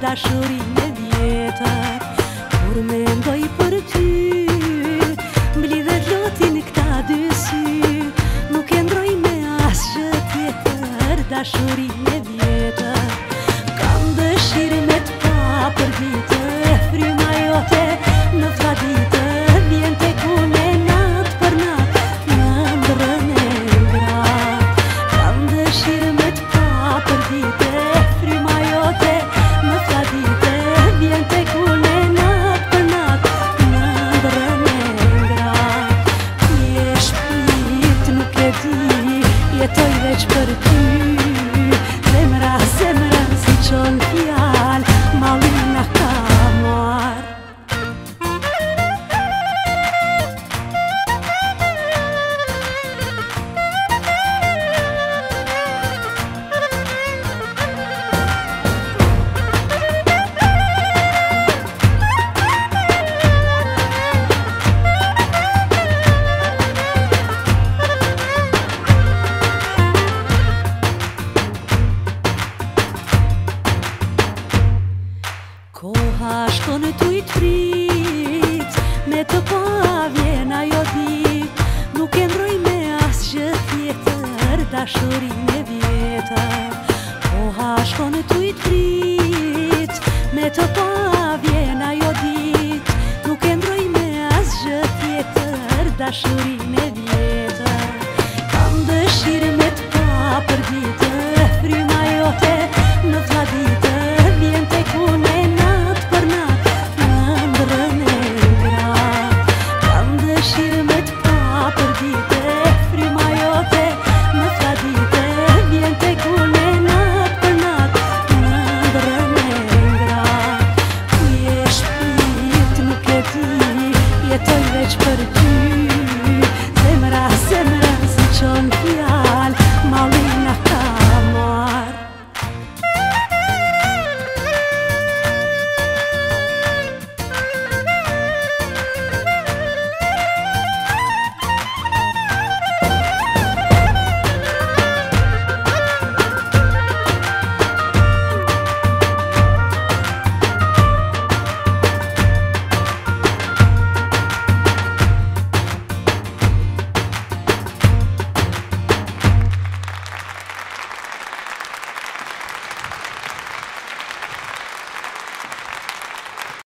dashurinë e vjetër. Kur mendoj për ty, mblidhet loti në këta dy sy, nuk e ndroj me asgjë tjetër dashurinë e vjetër. Kam dëshirë me të pa për vite, fryma jote në vlladitë vjen tek unë natë për natë në ndrën e ngratë. Kam dëshirë me të pa për vite, fryma jote në vlladitë vjen tek unë natë për natë në ndrën e ngratë. Je shpirt nuk e di, jetoj veç për ty. Zemra si qon fjal, mallin na ka marr. Koha shkon e tujt prit, me të pa vjen ajo dit, nuk e ndroj me asgjë tjetër dashurinë e vjetër. Koha shkon e tujt prit, me të pa vjen ajo dit, nuk e ndroj me asgjë tjetër dashurinë